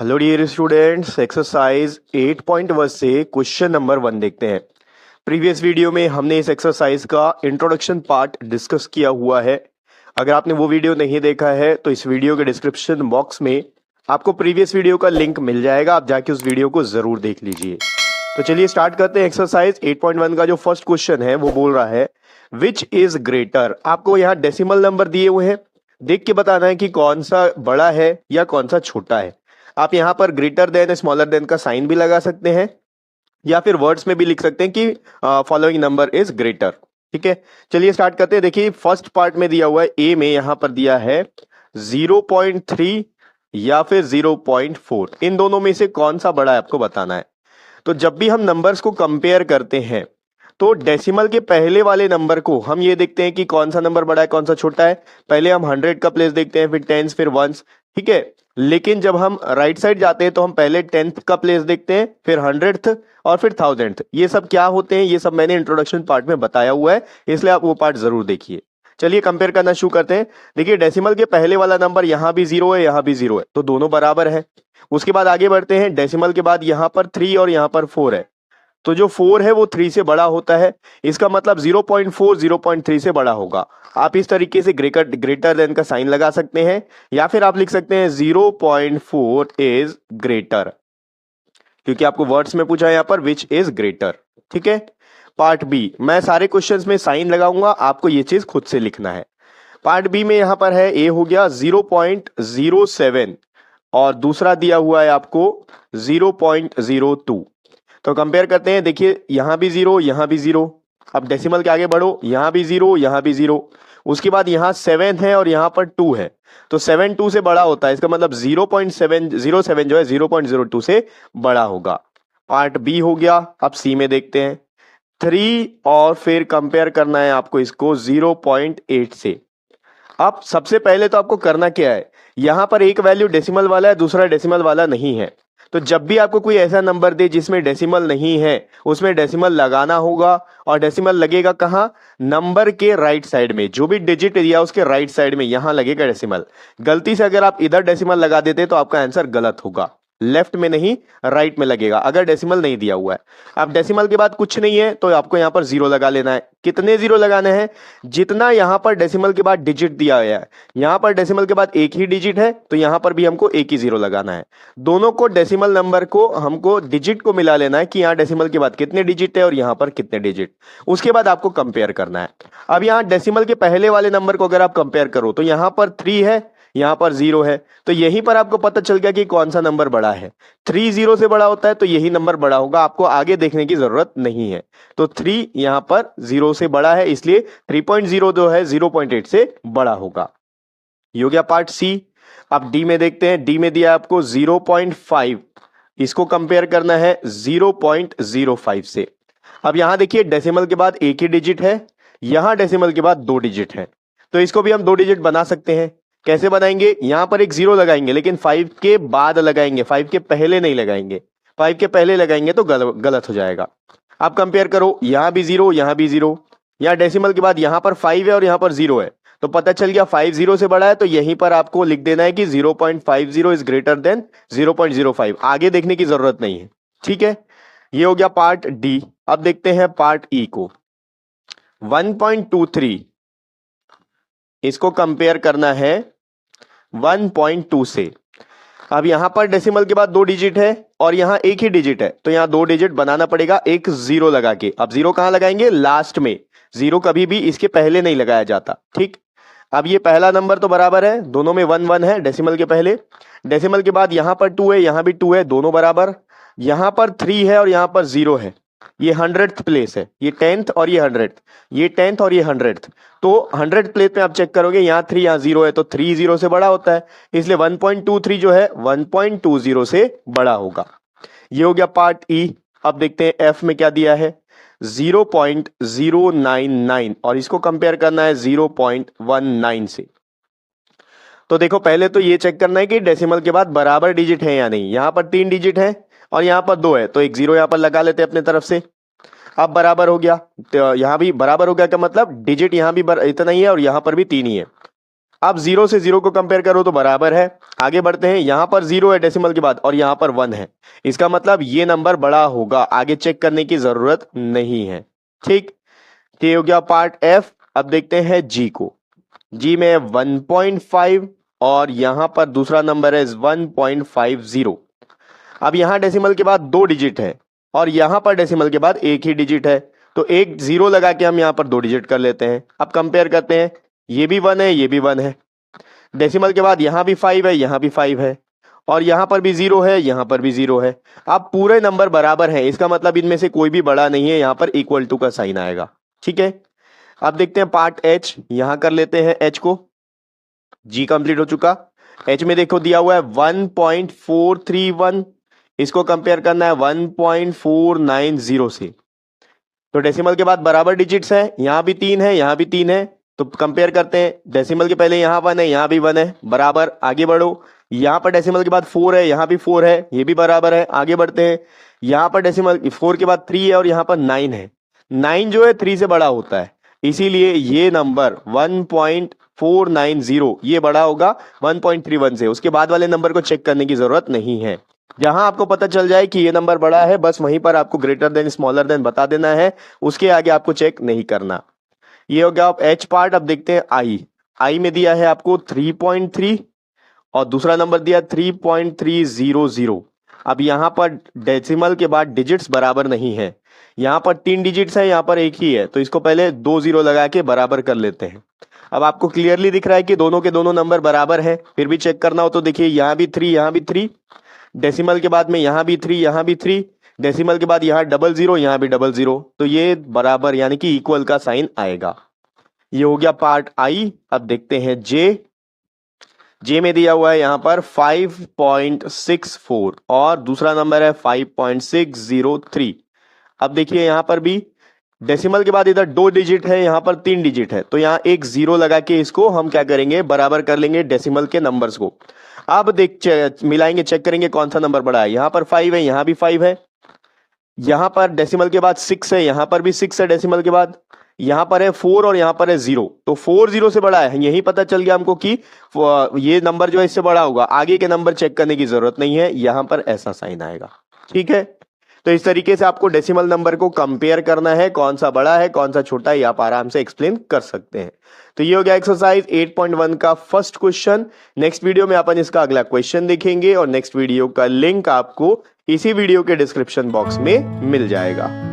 Hello dear students, exercise 8.1 से question number 1 देखते हैं। प्रीवियस वीडियो में हमने इस एक्सरसाइज का इंट्रोडक्शन पार्ट डिस्कस किया हुआ है। अगर आपने वो वीडियो नहीं देखा है तो इस वीडियो के डिस्क्रिप्शन बॉक्स में आपको प्रीवियस वीडियो का लिंक मिल जाएगा, आप जाके उस वीडियो को जरूर देख लीजिए। तो चलिए स्टार्ट करते हैं। एक्सरसाइज 8.1 का जो फर्स्ट क्वेश्चन है वो बोल रहा है विच इज ग्रेटर। आपको यहाँ डेसिमल नंबर दिए हुए हैं, देख के बताना है कि कौन सा बड़ा है या कौन सा छोटा है। आप यहाँ पर ग्रेटर देन स्मॉलर देन का साइन भी लगा सकते हैं या फिर वर्ड्स में भी लिख सकते हैं कि फॉलोइंग नंबर इज ग्रेटर। ठीक है, चलिए स्टार्ट करते हैं। देखिए फर्स्ट पार्ट में दिया हुआ है, ए में यहाँ पर दिया है 0.3 या फिर 0.4। इन दोनों में से कौन सा बड़ा है आपको बताना है। तो जब भी हम नंबर्स को कंपेयर करते हैं तो डेसिमल के पहले वाले नंबर को हम ये देखते हैं कि कौन सा नंबर बड़ा है कौन सा छोटा है। पहले हम 100 का प्लेस देखते हैं, फिर टेंस, फिर वंस। ठीक है, लेकिन जब हम राइट साइड जाते हैं तो हम पहले 10th का प्लेस देखते हैं, फिर 100th और फिर 1000th। ये सब क्या होते हैं ये सब मैंने इंट्रोडक्शन पार्ट में बताया हुआ है, इसलिए आप वो पार्ट जरूर देखिए। चलिए कंपेयर करना शुरू करते हैं। देखिए डेसिमल के पहले वाला नंबर यहाँ भी 0 है, यहाँ भी 0 है, तो दोनों बराबर है। उसके बाद आगे बढ़ते हैं, डेसिमल के बाद यहाँ पर 3 और यहाँ पर 4 है, तो जो 4 है वो 3 से बड़ा होता है। इसका मतलब 0.4 0.3 से बड़ा होगा। आप इस तरीके से ग्रेटर देन का साइन लगा सकते हैं या फिर आप लिख सकते हैं 0.4 इज ग्रेटर, क्योंकि आपको वर्ड्स में पूछा है यहाँ पर विच इज ग्रेटर। ठीक है, पार्ट बी, मैं सारे क्वेश्चंस में साइन लगाऊंगा, आपको ये चीज खुद से लिखना है। पार्ट बी में यहां पर है, ए हो गया 0.07 और दूसरा दिया हुआ है आपको 0.02। तो कंपेयर करते हैं। देखिए यहां भी 0 यहां भी 0। अब डेसिमल के आगे बढ़ो, यहां भी 0 यहां भी 0। उसके बाद यहां 7 है और यहां पर 2 है, तो 7 2 से बड़ा होता है। इसका मतलब 0.707 जो है 0.02 से बड़ा होगा। पार्ट बी हो गया। अब सी में देखते हैं 3 और फिर कंपेयर करना है आपको इसको 0.8 से। अब सबसे पहले तो आपको करना क्या है, यहां पर एक वैल्यू डेसिमल वाला है, दूसरा डेसिमल वाला नहीं है। तो जब भी आपको कोई ऐसा नंबर दे जिसमें डेसिमल नहीं है उसमें डेसिमल लगाना होगा। और डेसिमल लगेगा कहां, नंबर के राइट साइड में, जो भी डिजिट दिया उसके राइट साइड में यहां लगेगा डेसिमल। गलती से अगर आप इधर डेसिमल लगा देते तो आपका आंसर गलत होगा, लेफ्ट में नहीं राइट में लगेगा अगर डेसिमल नहीं दिया हुआ है। अब डेसिमल के बाद कुछ नहीं है तो आपको यहां पर 0 लगा लेना है। कितने 0 लगाने हैं, जितना यहां पर डेसिमल के बाद डिजिट दिया गया है। यहां पर डेसिमल के बाद एक ही डिजिट है तो यहां पर भी हमको एक ही 0 लगाना है। दोनों को डेसिमल नंबर को हमको डिजिट को मिला लेना है कि यहां डेसिमल के बाद कितने डिजिट है और यहां पर कितने डिजिट। उसके बाद आपको कंपेयर करना है। अब यहां डेसिमल के पहले वाले नंबर को अगर आप कंपेयर करो तो यहां पर 3 है, यहां पर 0 है, तो यहीं पर आपको पता चल गया कि कौन सा नंबर बड़ा है। 3 0 से बड़ा होता है तो यही नंबर बड़ा होगा, आपको आगे देखने की जरूरत नहीं है। तो 3 यहां पर 0 से बड़ा है, इसलिए 3.0 जो है 0.8 से बड़ा होगा। ये हो गया पार्ट सी। अब डी में देखते हैं। डी में दिया आपको 0.5, इसको कंपेयर करना है 0.05 से। अब यहां देखिए डेसिमल के बाद एक ही डिजिट है, यहां डेसिमल के बाद 2 डिजिट है, तो इसको भी हम 2 डिजिट बना सकते हैं। कैसे बनाएंगे, यहां पर एक 0 लगाएंगे लेकिन 5 के बाद लगाएंगे, 5 के पहले नहीं लगाएंगे। 5 के पहले लगाएंगे तो गलत हो जाएगा। आप कंपेयर करो, यहां भी 0 यहां भी 0, यहां डेसिमल के बाद यहां पर 5 है और यहां पर 0 है, तो पता चल गया 5 0 से बड़ा है, तो यहीं पर आपको लिख देना है कि 0.50 इज ग्रेटर देन 0.05। आगे देखने की जरूरत नहीं है। ठीक है, ये हो गया पार्ट डी। अब देखते हैं पार्ट ई को। 1.23 इसको कंपेयर करना है 1.2 से। अब यहां पर डेसिमल के बाद 2 डिजिट है और यहां एक ही डिजिट है, तो यहां 2 डिजिट बनाना पड़ेगा एक 0 लगा के। अब 0 कहां लगाएंगे, लास्ट में। 0 कभी भी इसके पहले नहीं लगाया जाता। ठीक, अब ये पहला नंबर तो बराबर है, दोनों में 1 1 है डेसिमल के पहले। डेसिमल के बाद यहां पर 2 है, यहां भी 2 है, दोनों बराबर। यहां पर 3 है और यहां पर 0 है, ये 100th प्लेस है, ये 10th और ये 100th, ये 10th और ये 100th। तो 100th प्लेस में आप चेक करोगे, यहाँ 3 यहाँ 0 है, तो 3 0 से बड़ा होता है, इसलिए 1.23 जो है 1.20 से बड़ा होगा। ये हो गया पार्ट ई। अब देखते हैं एफ में क्या दिया है, 0.099 और इसको कंपेयर करना है 0.19 से। तो देखो पहले तो ये चेक करना है कि डेसिमल के बाद बराबर डिजिट है या नहीं। यहां पर 3 डिजिट है और यहां पर 2 है, तो एक 0 यहां पर लगा लेते हैं अपने तरफ से। अब बराबर हो गया, तो यहां भी बराबर हो गया का मतलब डिजिट यहां भी इतना ही है और यहां पर भी 3 ही है। अब 0 से 0 को कंपेयर करो तो बराबर है। आगे बढ़ते हैं, यहां पर 0 है डेसिमल के बाद और यहां पर 1 है, इसका मतलब ये नंबर बड़ा होगा, आगे चेक करने की जरूरत नहीं है। ठीक, ये हो गया पार्ट एफ। अब देखते हैं जी को। जी में 1.5 और यहां पर दूसरा नंबर है 1.50। अब यहां डेसिमल के बाद 2 डिजिट है और यहां पर डेसिमल के बाद एक ही डिजिट है, तो एक 0 लगा के हम यहां पर 2 डिजिट कर लेते हैं। अब कंपेयर करते हैं, ये भी 1 है, ये भी 1 है। डेसिमल के बाद यहां भी 5 है, यहां भी 5 है और यहां पर भी 0 है, यहां पर भी 0 है। अब पूरे नंबर बराबर हैं, इसका मतलब इनमें से कोई भी बड़ा नहीं है, यहां पर इक्वल टू का साइन आएगा। ठीक है, अब देखते हैं पार्ट एच। यहां कर लेते हैं एच को। जी कंप्लीट हो चुका। एच में देखो दिया हुआ है 1.431, इसको कंपेयर करना है 1.490 से। तो डेसिमल के बाद बराबर डिजिट्स है, यहां भी 3 है, यहां भी 3 है, तो कंपेयर करते हैं। डेसिमल के पहले यहां 1 है, यहां भी 1 है, बराबर। आगे बढ़ो, यहां पर डेसिमल के बाद 4 है, यहां भी 4 है, ये भी बराबर है। आगे बढ़ते हैं, यहां पर डेसिमल 4 के बाद 3 है और यहां पर 9 है। 9 जो है 3 से बड़ा होता है, इसीलिए ये नंबर 1.490 ये बड़ा होगा 1.31 से। उसके बाद वाले नंबर को चेक करने की जरूरत नहीं है। जहां आपको पता चल जाए कि ये नंबर बड़ा है, बस वहीं पर आपको ग्रेटर देन स्मॉलर देन बता देना है, उसके आगे आपको चेक नहीं करना। ये हो गया एच पार्ट। अब देखते हैं आई। आई में दिया है आपको 3.3 और दूसरा नंबर दिया 3.300। अब यहां पर डेसिमल के बाद डिजिट्स बराबर नहीं है, यहां पर 3 डिजिट्स है, यहां पर एक ही है, तो इसको पहले 2 0 लगा के बराबर कर लेते हैं। अब आपको क्लियरली दिख रहा है कि दोनों के दोनों नंबर बराबर है। फिर भी चेक करना हो तो देखिए, यहां भी 3, यहां भी 3, डेसिमल के बाद में यहां भी 3, यहां भी 3, डेसिमल के बाद यहां 00, यहां भी 00, तो ये बराबर यानी कि इक्वल का साइन आएगा। ये हो गया पार्ट आई। अब देखते हैं जे। जे में दिया हुआ है यहां पर 5.64 और दूसरा नंबर है 5.603। अब देखिए यहां पर भी डेसिमल के बाद इधर 2 डिजिट है, यहां पर 3 डिजिट है, तो यहां एक 0 लगा के इसको हम क्या करेंगे, बराबर कर लेंगे डेसिमल के नंबर्स को। अब मिलाएंगे, चेक करेंगे कौन सा नंबर बड़ा है। यहां पर 5 है, यहां भी 5 है, यहां पर डेसिमल के बाद 6 है, यहां पर भी 6 है डेसिमल के बाद, यहां पर है 4 और यहां पर है 0, तो 4 0 से बड़ा है। यही पता चल गया हमको कि ये नंबर जो है इससे बड़ा होगा, आगे के नंबर चेक करने की जरूरत नहीं है, यहां पर ऐसा साइन आएगा। ठीक है, तो इस तरीके से आपको डेसिमल नंबर को कंपेयर करना है, कौन सा बड़ा है कौन सा छोटा है, आप आराम से एक्सप्लेन कर सकते हैं। तो ये हो गया एक्सरसाइज 8.1 का फर्स्ट क्वेश्चन। नेक्स्ट वीडियो में अपन इसका अगला क्वेश्चन देखेंगे और नेक्स्ट वीडियो का लिंक आपको इसी वीडियो के डिस्क्रिप्शन बॉक्स में मिल जाएगा।